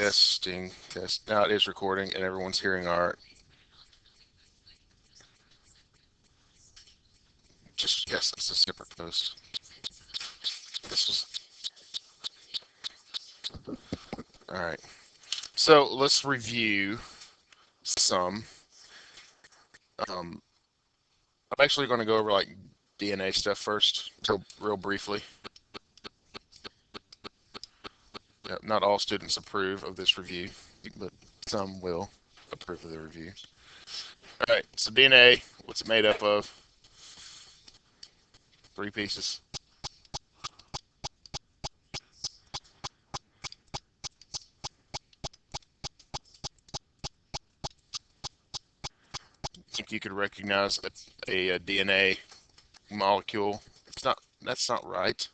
Testing, test. Now it is recording and everyone's hearing our, just, yes, it's a separate post. This was, all right. So let's review some. Um, I'm actually going to go over like DNA stuff first, real briefly. Not all students approve of this review, but some will approve of the review. All right, so DNA, what's it made up of? 3 pieces. Think you could recognize a DNA molecule? It's not. That's not right.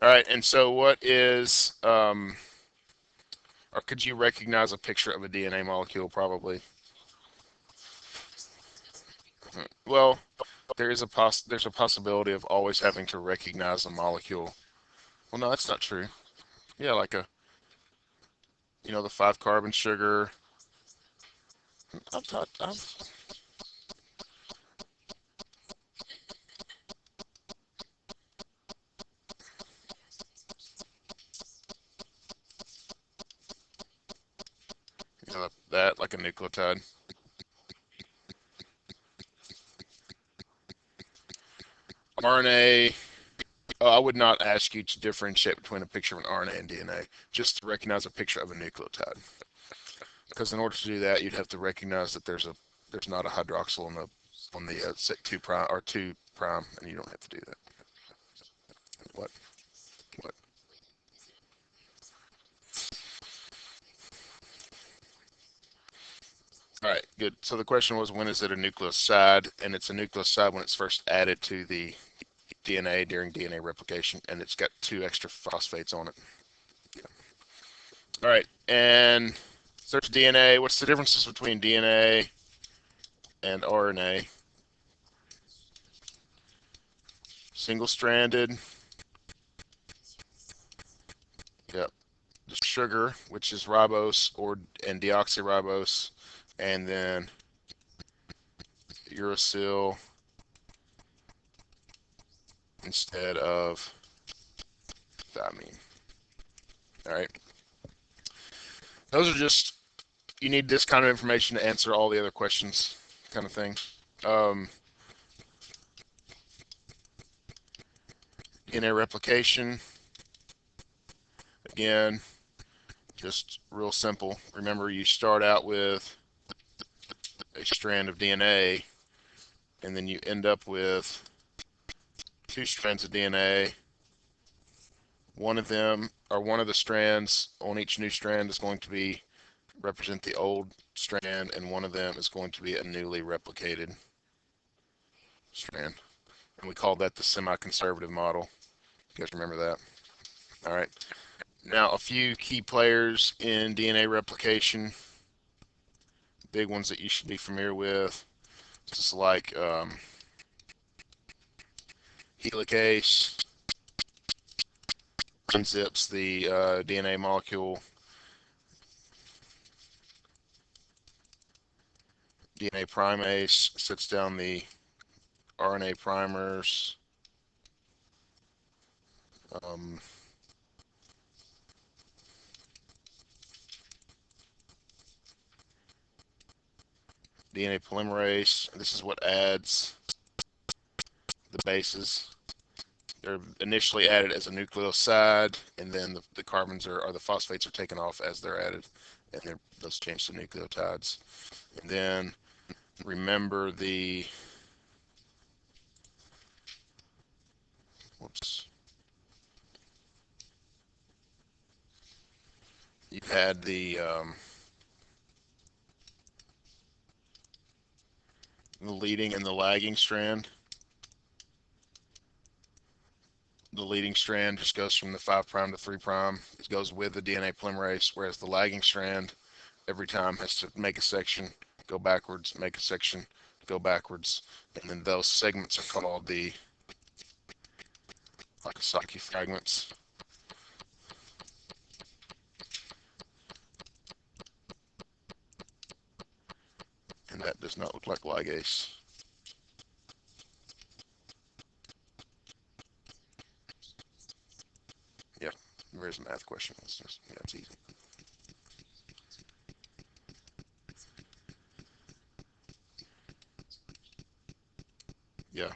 All right, and so what is, or could you recognize a picture of a DNA molecule? Probably. Well, there's a possibility of always having to recognize a molecule. Well, no, that's not true. Yeah, like the 5-carbon sugar. I've that like a nucleotide. RNA. Oh, I would not ask you to differentiate between a picture of an RNA and DNA, just to recognize a picture of a nucleotide. Because in order to do that, you'd have to recognize that there's not a hydroxyl on the 2' or 2', and you don't have to do that. What? What? All right, good. So the question was, when is it a nucleoside? And it's a nucleoside when it's first added to the DNA during DNA replication, and it's got 2 extra phosphates on it. Yeah. All right, and search DNA. What's the differences between DNA and RNA? Single-stranded. Yep. The sugar, which is ribose and deoxyribose, and then uracil instead of thymine. All right. Those are just, you need this kind of information to answer all the other questions, kind of thing. DNA replication, again, just real simple. Remember, you start out with a strand of DNA, and then you end up with 2 strands of DNA. One of the strands on each new strand is going to represent the old strand, and one of them is going to be a newly replicated strand. And we call that the semi-conservative model. You guys remember that? All right. Now, a few key players in DNA replication, big ones that you should be familiar with, just like helicase, unzips the DNA molecule. DNA primase sets down the RNA primers. Um, DNA polymerase, this is what adds the bases. They're initially added as a nucleoside, and then the carbons or the phosphates are taken off as they're added, and those change to nucleotides. And then remember whoops, you had the leading and the lagging strand. The leading strand just goes from the 5' to 3'. It goes with the DNA polymerase, whereas the lagging strand every time has to make a section, go backwards, make a section, go backwards, and then those segments are called the Akasaki fragments. And that does not look like ligase. Yeah, there's a math question. Yeah, it's easy. Yeah.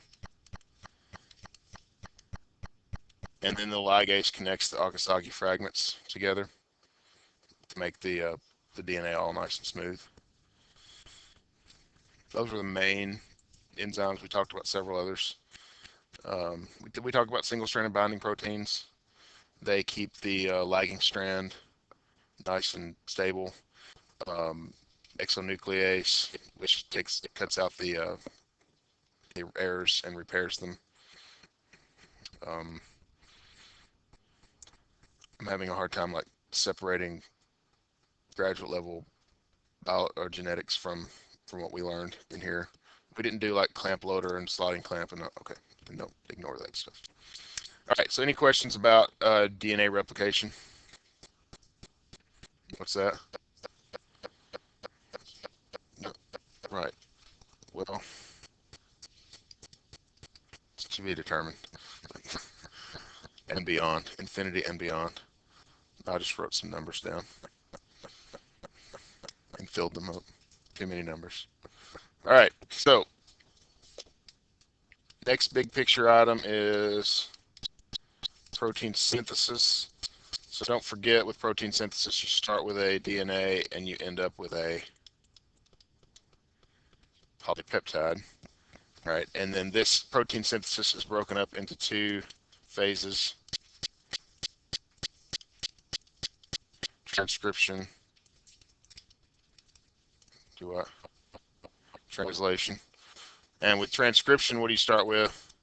And then the ligase connects the Akasaki fragments together to make the DNA all nice and smooth. Those were the main enzymes. We talked about several others. We talked about single-stranded binding proteins. They keep the lagging strand nice and stable. Exonuclease, which cuts out the errors and repairs them. Um, I'm having a hard time like separating graduate level bio or genetics from what we learned in here. We didn't do like clamp loader and sliding clamp and okay, then don't ignore that stuff. All right, so any questions about DNA replication? What's that? No, right. Well, it's to be determined. And beyond, infinity and beyond. I just wrote some numbers down and filled them up. Too many numbers. All right, so next big picture item is protein synthesis. So don't forget with protein synthesis, you start with a DNA and you end up with a polypeptide. All right, and then this protein synthesis is broken up into two phases: transcription, do what? Translation. And with transcription, what do you start with?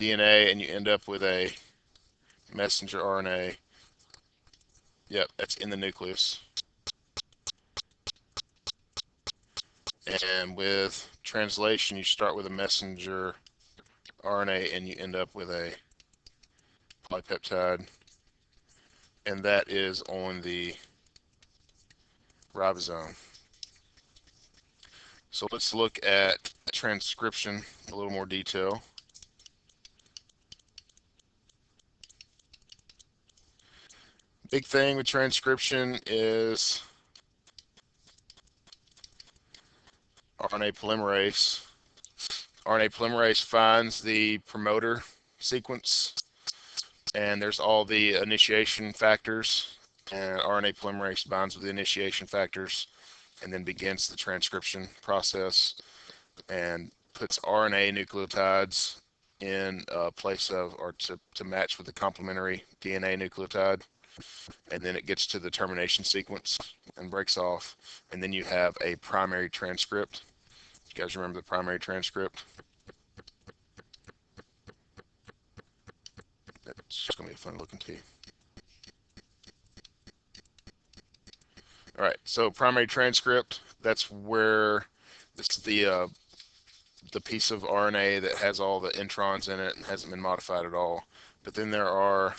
DNA, and you end up with a messenger RNA. Yep, that's in the nucleus. And with translation, you start with a messenger RNA and you end up with a polypeptide, and that is on the ribosome. So let's look at transcription in a little more detail. Big thing with transcription is RNA polymerase. RNA polymerase finds the promoter sequence, and there's all the initiation factors, and RNA polymerase binds with the initiation factors and then begins the transcription process and puts RNA nucleotides in place of or to match with the complementary DNA nucleotide, and then it gets to the termination sequence and breaks off, and then you have a primary transcript. You guys remember the primary transcript? It's just going to be a fun looking T. All right, so primary transcript, that's where this is the piece of RNA that has all the introns in it and hasn't been modified at all. But then there are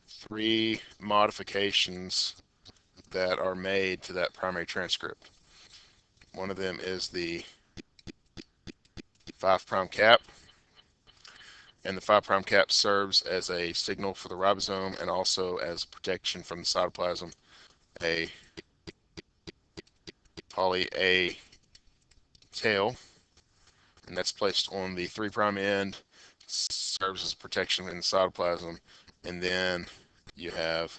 three modifications that are made to that primary transcript. One of them is the 5' cap, and the 5' cap serves as a signal for the ribosome and also as protection from the cytoplasm. A poly A tail, and that's placed on the 3' end, serves as protection in the cytoplasm, and then you have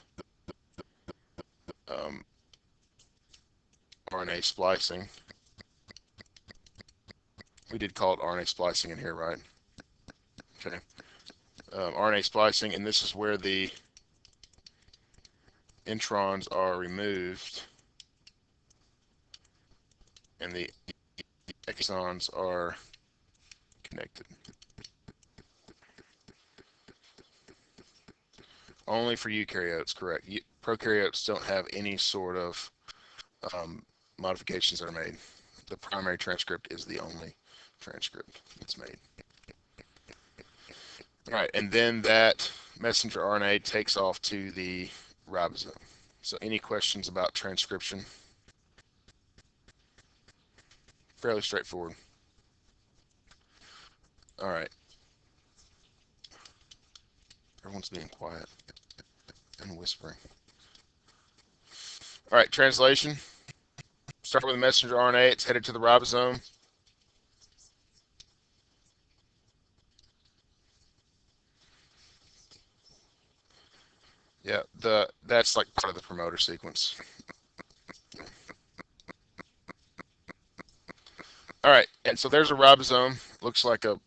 um, RNA splicing. We did call it RNA splicing in here, right? Okay. RNA splicing, and this is where the introns are removed and the exons are connected. Only for eukaryotes, correct. Prokaryotes don't have any sort of modifications that are made. the primary transcript is the only transcript that's made. All right, and then that messenger RNA takes off to the ribosome. So any questions about transcription? Fairly straightforward. All right. Everyone's being quiet and whispering. All right, translation. Start with the messenger RNA. It's headed to the ribosome. Yeah, that's like part of the promoter sequence. All right, and so there's a ribosome. Looks like a,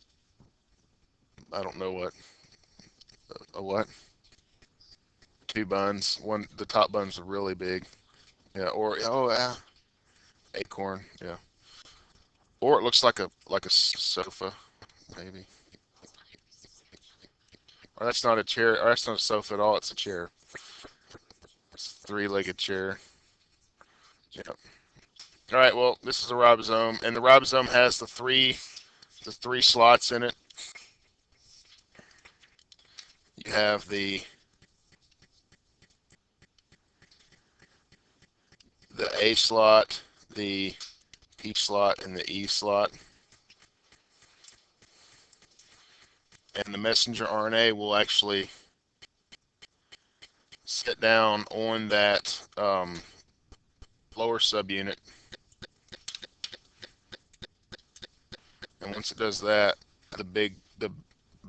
I don't know what, a what? Two buns. One, the top buns are really big. Yeah, or oh, acorn. Yeah, or it looks like a sofa, maybe. Or that's not a chair. Or that's not a sofa at all. It's a chair. It's a three-legged chair. Yeah. All right. Well, this is a ribosome, and the ribosome has the three slots in it. You have the A slot, the P slot, and the E slot. And the messenger RNA will actually sit down on that lower subunit. And once it does that, the big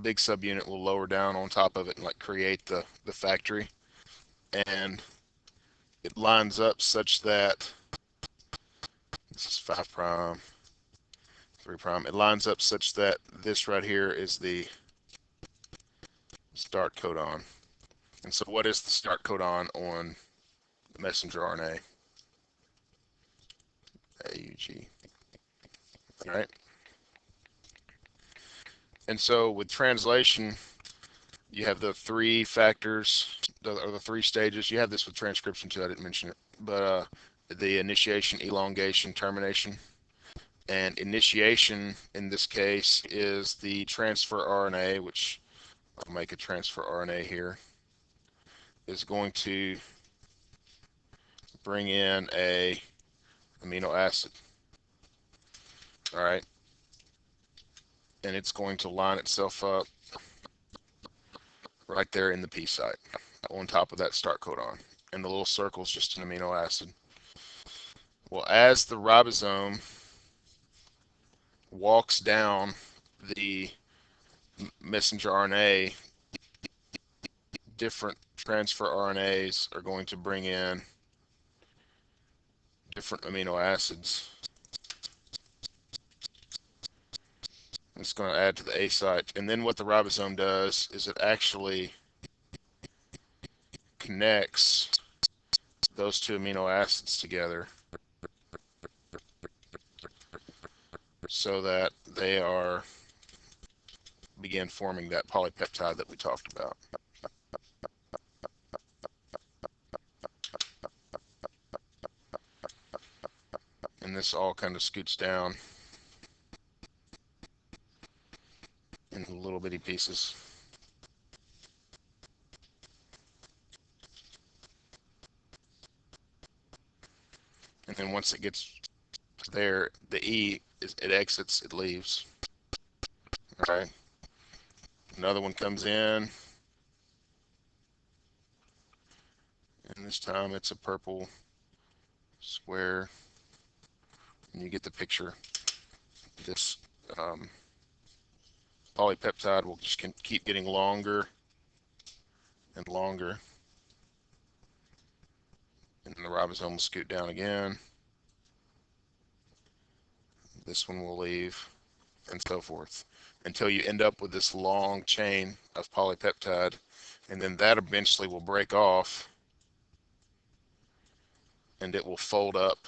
subunit will lower down on top of it and like create the factory. And it lines up such that this is 5 prime, 3 prime. It lines up such that this right here is the start codon. And so what is the start codon on the messenger RNA? AUG. All right. And so with translation, you have the three factors, or the three stages. You have this with transcription too. I didn't mention it, but the initiation, elongation, termination. And initiation in this case is the transfer RNA, which I'll make a transfer RNA here, is going to bring in a amino acid. All right. And it's going to line itself up right there in the P site on top of that start codon. And the little circle is just an amino acid. Well, as the ribosome walks down the messenger RNA, different transfer RNAs are going to bring in different amino acids. It's going to add to the A site. And then what the ribosome does is it actually connects those two amino acids together so that they are begin forming that polypeptide that we talked about. And this all kind of scoots down in little bitty pieces. And then once it gets there, the E, it exits, it leaves. Okay. Another one comes in. And this time it's a purple square. And you get the picture. This polypeptide will just keep getting longer and longer. And then the ribosome will scoot down again. This one will leave, and so forth, until you end up with this long chain of polypeptide. And then that eventually will break off, and it will fold up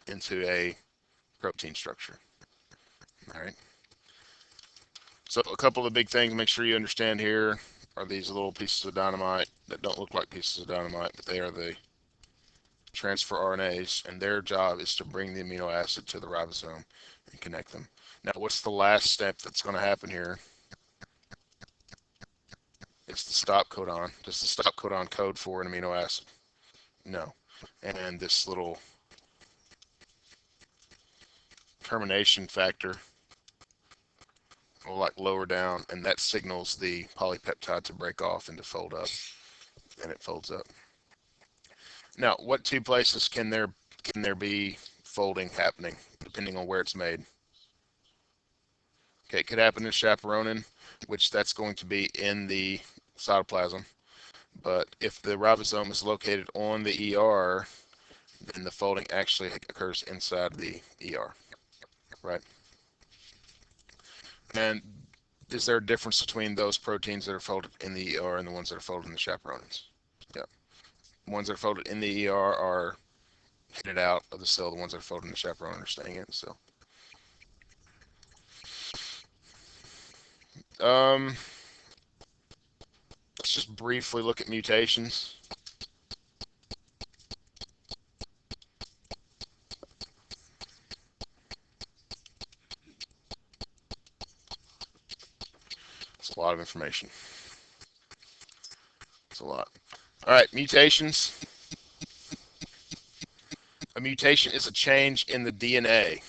into a protein structure. All right. So a couple of big things, make sure you understand here, are these little pieces of dynamite that don't look like pieces of dynamite, but they are the transfer RNAs, and their job is to bring the amino acid to the ribosome and connect them. Now, what's the last step that's going to happen here? It's the stop codon. Does the stop codon code for an amino acid? No. And this little termination factor will like lower down, and that signals the polypeptide to break off and to fold up, and it folds up. Now, what two places can there be folding happening, depending on where it's made? Okay, it could happen in chaperonin, which that's going to be in the cytoplasm. But if the ribosome is located on the ER, then the folding actually occurs inside the ER, right? And is there a difference between those proteins that are folded in the ER and the ones that are folded in the chaperonins? Yeah. The ones that are folded in the ER are headed out of the cell. The ones that are folded in the chaperonin are staying in the cell. Let's just briefly look at mutations. It's a lot of information. It's a lot. All right, mutations. A mutation is a change in the DNA.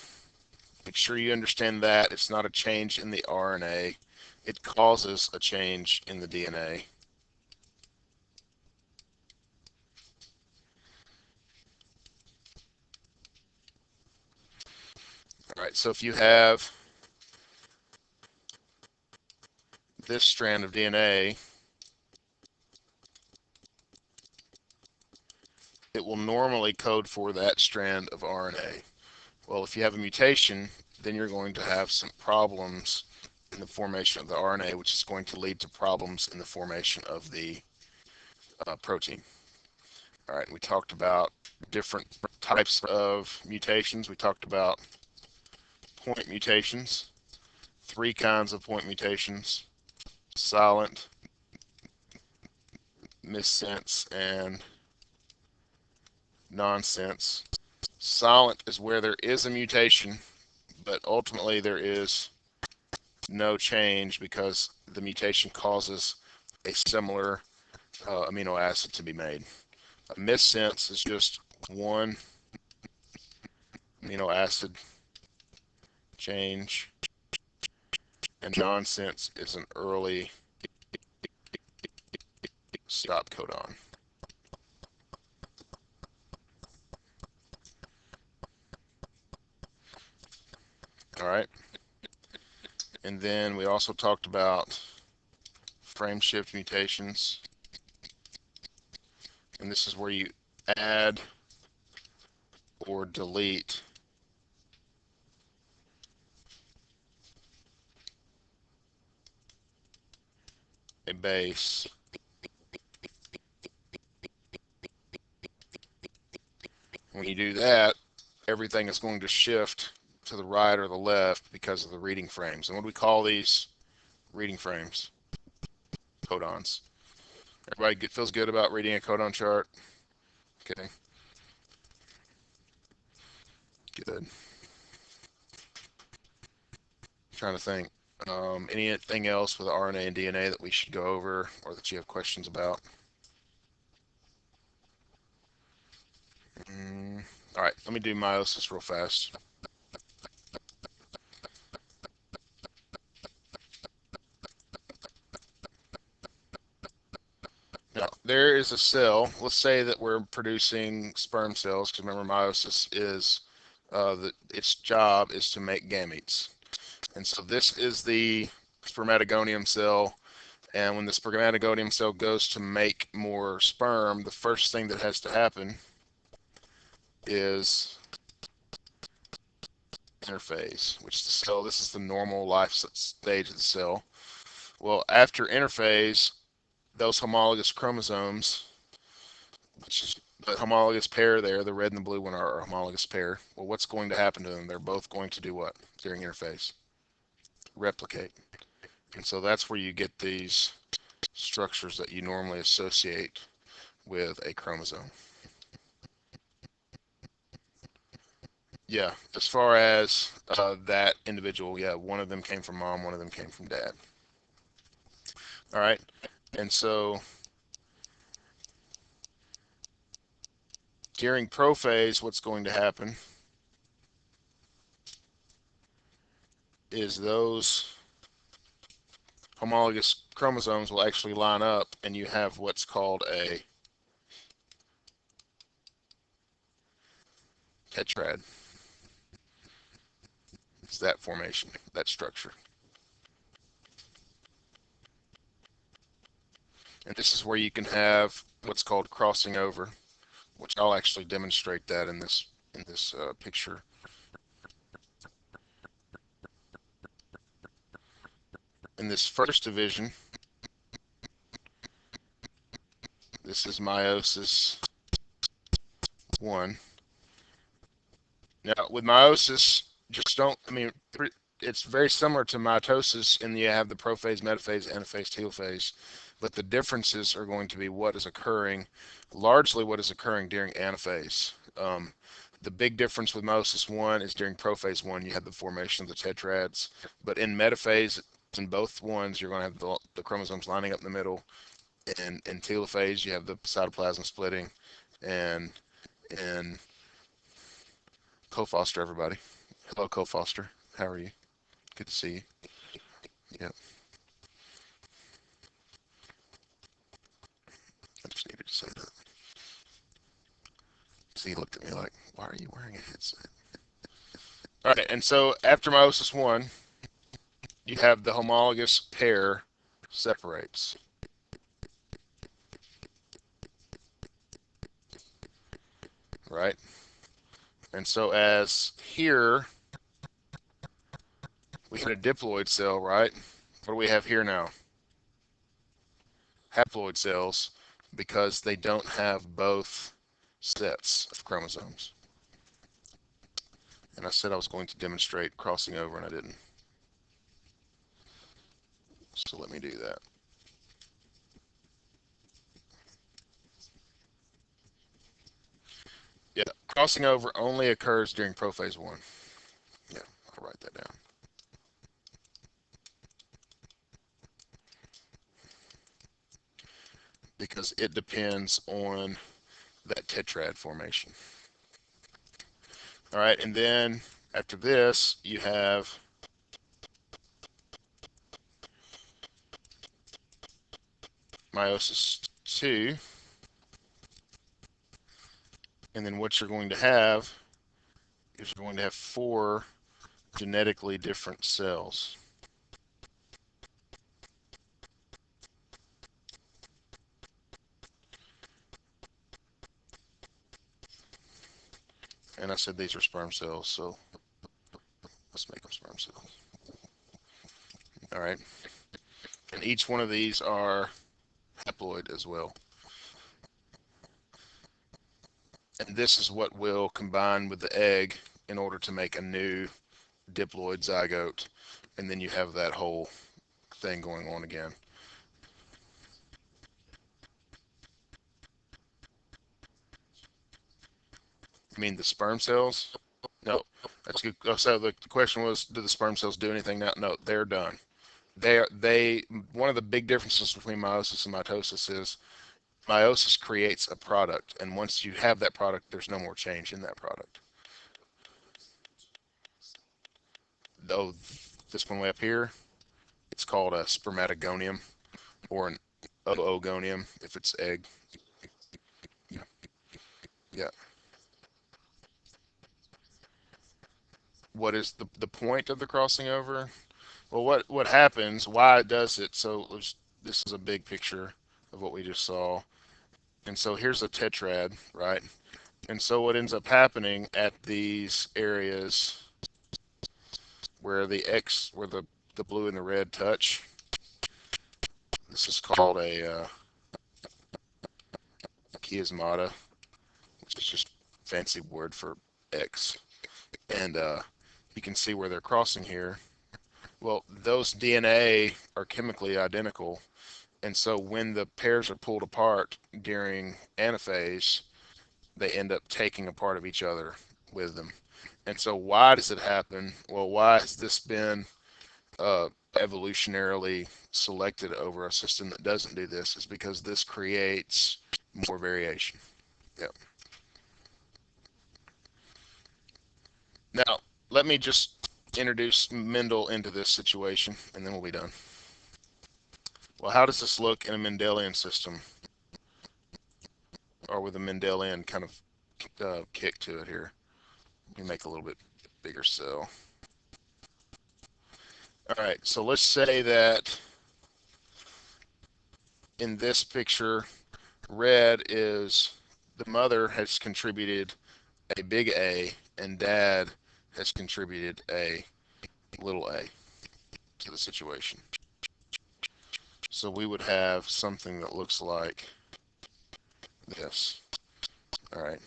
Make sure you understand that. It's not a change in the RNA. It causes a change in the DNA. All right, so if you have this strand of DNA, it will normally code for that strand of RNA. Well, if you have a mutation, then you're going to have some problems in the formation of the RNA, which is going to lead to problems in the formation of the protein. All right, we talked about different types of mutations. We talked about point mutations, 3 kinds of point mutations: silent, missense, and nonsense. Silent is where there is a mutation, but ultimately there is no change because the mutation causes a similar amino acid to be made. A missense is just one amino acid change, and nonsense is an early stop codon. All right. And then we also talked about frame shift mutations. And this is where you add or delete a base. When you do that, everything is going to shift to the right or the left because of the reading frames. And what do we call these reading frames? Codons. Everybody feels good about reading a codon chart? Okay. Good. Trying to think. Anything else with RNA and DNA that we should go over or that you have questions about? All right, let me do meiosis real fast. Now, there is a cell. Let's say that we're producing sperm cells, because remember, meiosis is its job is to make gametes. And so this is the spermatogonium cell. And when the spermatogonium cell goes to make more sperm, the first thing that has to happen is interphase, which the cell, this is the normal life stage of the cell. Well, after interphase, those homologous chromosomes, which is the homologous pair there, the red and the blue one are a homologous pair. Well, what's going to happen to them? They're both going to do what during interphase? Replicate. And so that's where you get these structures that you normally associate with a chromosome. Yeah, as far as that individual, yeah, one of them came from mom, one of them came from dad. All right, and so during prophase, what's going to happen is those homologous chromosomes will actually line up, and you have what's called a tetrad. It's that formation, that structure. And this is where you can have what's called crossing over, which I'll actually demonstrate that in this picture. In this first division, this is meiosis 1. Now, with meiosis, just don't, I mean, it's very similar to mitosis in that you have the prophase, metaphase, anaphase, telophase, but the differences are going to be what is occurring, largely what is occurring during anaphase. The big difference with meiosis 1 is during prophase 1, you have the formation of the tetrads, but in metaphase, in both ones, you're going to have the chromosomes lining up in the middle, and in telophase, you have the cytoplasm splitting, and in co-foster, everybody. Hello, co-foster. How are you? Good to see you. Yep. I just needed to say that. So he looked at me like, why are you wearing a headset? All right, and so after meiosis 1, you have the homologous pair separates, right? And so as here, we had a diploid cell, right? What do we have here now? Haploid cells, because they don't have both sets of chromosomes. And I said I was going to demonstrate crossing over, and I didn't. So let me do that. Yeah, crossing over only occurs during prophase 1. Yeah, I'll write that down. Because it depends on that tetrad formation. All right, and then after this, you have meiosis 2, and then what you're going to have is you're going to have 4 genetically different cells. And I said these are sperm cells, so let's make them sperm cells. All right, and each one of these are haploid as well. And this is what will combine with the egg in order to make a new diploid zygote, and then you have that whole thing going on again. I mean the sperm cells? No, that's good. Oh, so the question was, do the sperm cells do anything now? No, they're done. They one of the big differences between meiosis and mitosis is meiosis creates a product, and once you have that product, there's no more change in that product. Though this one way up here, it's called a spermatogonium or an oogonium if it's egg. Yeah. Yeah. What is the point of the crossing over? Well, what happens? Why it does it? So this is a big picture of what we just saw. And so here's a tetrad, right? And so what ends up happening at these areas where the blue and the red touch, this is called a chiasmata, which is just fancy word for X. And you can see where they're crossing here. Well, those DNA are chemically identical, and so when the pairs are pulled apart during anaphase, they end up taking a part of each other with them. And so why does it happen? Well, why has this been evolutionarily selected over a system that doesn't do this? Is because this creates more variation. Yep. Now, let me just introduce Mendel into this situation, and then we'll be done. Well, how does this look in a Mendelian system, or with a Mendelian kind of kick to it here? Let me make a little bit bigger cell. All right, so let's say that in this picture, red is the mother has contributed a big A, and dad has contributed a little a to the situation. So we would have something that looks like this. All right.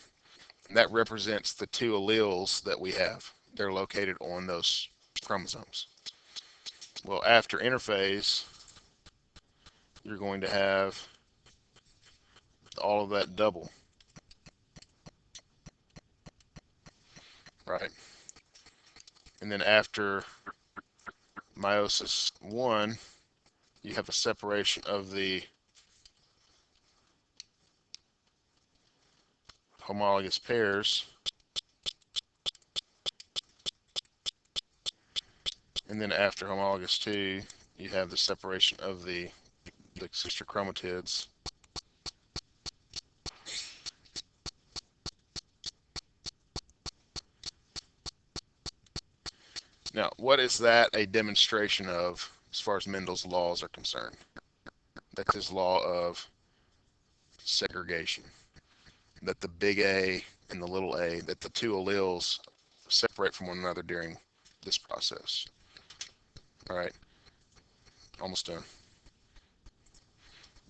And that represents the two alleles that we have. They're located on those chromosomes. Well, after interphase, you're going to have all of that double, right? And then after meiosis 1, you have a separation of the homologous pairs. And then after homologous 2, you have the separation of the sister chromatids. Now, what is that a demonstration of as far as Mendel's laws are concerned? That's his law of segregation. That the big A and the little a, that the two alleles separate from one another during this process. All right, almost done.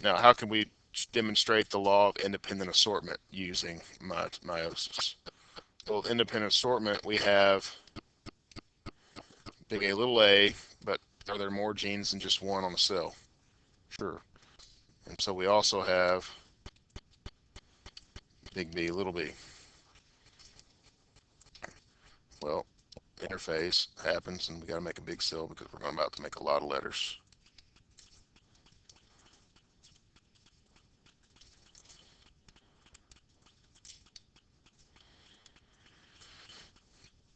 Now, how can we demonstrate the law of independent assortment using meiosis? Well, with independent assortment, we have big A, little a, but are there more genes than just one on a cell? Sure. And so we also have big B, little b. Well, interphase happens, and we got to make a big cell because we're about to make a lot of letters.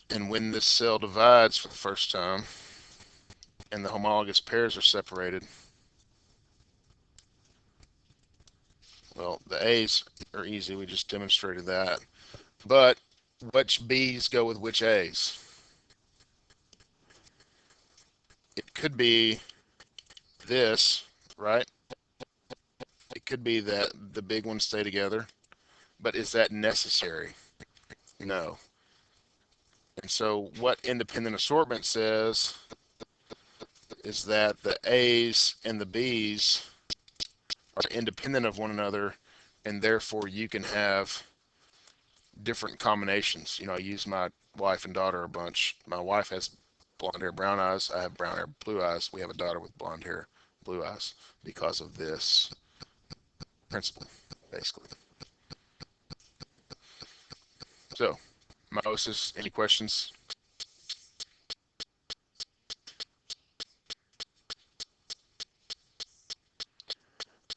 And when this cell divides for the first time, and the homologous pairs are separated, well, the A's are easy. We just demonstrated that. But which B's go with which A's? It could be this, right? It could be that the big ones stay together. But is that necessary? No. And so what independent assortment says is that the A's and the B's are independent of one another, and therefore you can have different combinations. I use my wife and daughter a bunch. My wife has blonde hair, brown eyes. I have brown hair, blue eyes. We have a daughter with blonde hair, blue eyes, because of this principle, basically. So, meiosis, any questions?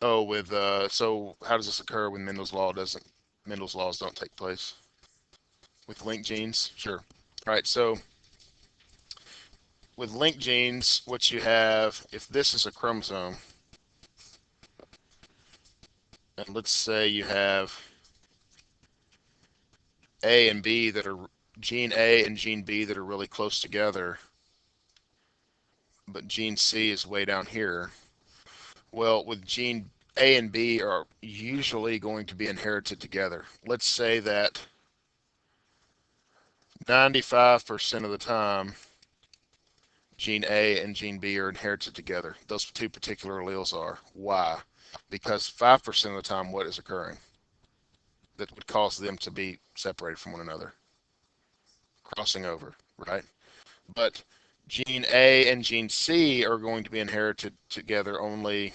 Oh, so how does this occur when Mendel's laws don't take place? With linked genes? Sure. All right, so with linked genes, what you have, if this is a chromosome, and let's say you have A and B that are gene A and gene B that are really close together, but gene C is way down here. Well, with gene A and B are usually going to be inherited together. Let's say that 95% of the time, gene A and gene B are inherited together. Those two particular alleles are. Why? Because 5% of the time, what is occurring that would cause them to be separated from one another? Crossing over, right? But gene A and gene C are going to be inherited together only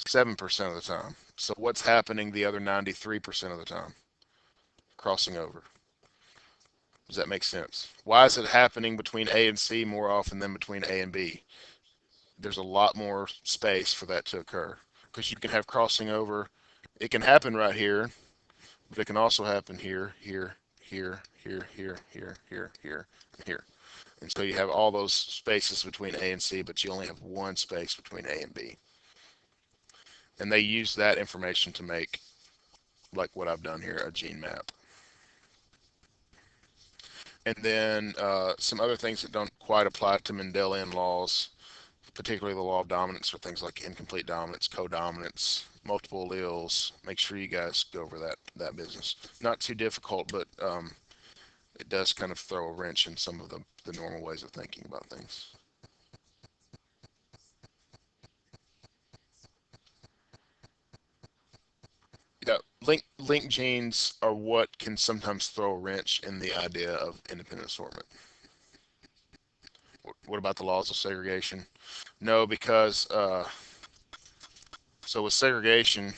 7% of the time. So what's happening the other 93% of the time? Crossing over. Does that make sense? Why is it happening between A and C more often than between A and B? There's a lot more space for that to occur because you can have crossing over. It can happen right here, but it can also happen here, here, here, here, here, here, here, here, and here. And so you have all those spaces between A and C, but you only have one space between A and B. And they use that information to make, like what I've done here, a gene map. And then some other things that don't quite apply to Mendelian laws, particularly the law of dominance, or things like incomplete dominance, codominance, multiple alleles. Make sure you guys go over that business. Not too difficult, but it does kind of throw a wrench in some of the normal ways of thinking about things. Yeah, link genes are what can sometimes throw a wrench in the idea of independent assortment. What about the laws of segregation? No, because so with segregation,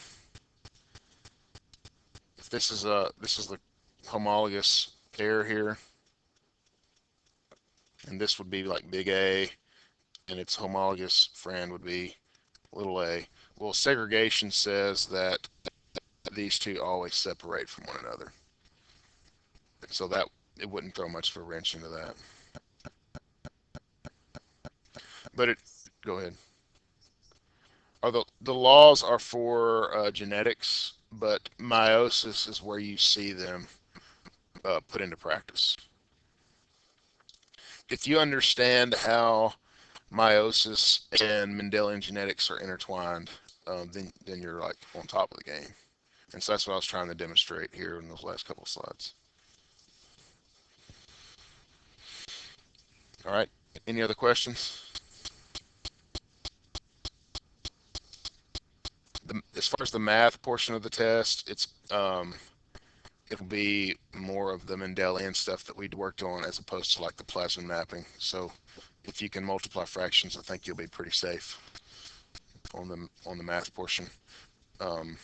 if this is the homologous pair here, and this would be like big A, and its homologous friend would be little a. Well, segregation says that these two always separate from one another, so that it wouldn't throw much of a wrench into that. But it, go ahead. The laws are for genetics, but meiosis is where you see them put into practice. If you understand how meiosis and Mendelian genetics are intertwined, then you're like on top of the game. And so that's what I was trying to demonstrate here in those last couple of slides. All right. Any other questions? As far as the math portion of the test, it'll be more of the Mendelian stuff that we'd worked on as opposed to like the plasmid mapping. So if you can multiply fractions, I think you'll be pretty safe on the math portion. Um,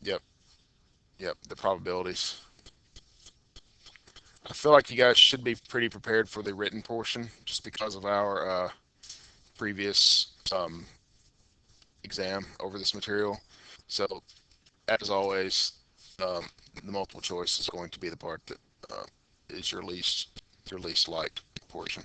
yep, yep, the probabilities. I feel like you guys should be pretty prepared for the written portion just because of our previous exam over this material. So as always, um, the multiple choice is going to be the part that is your least liked portion.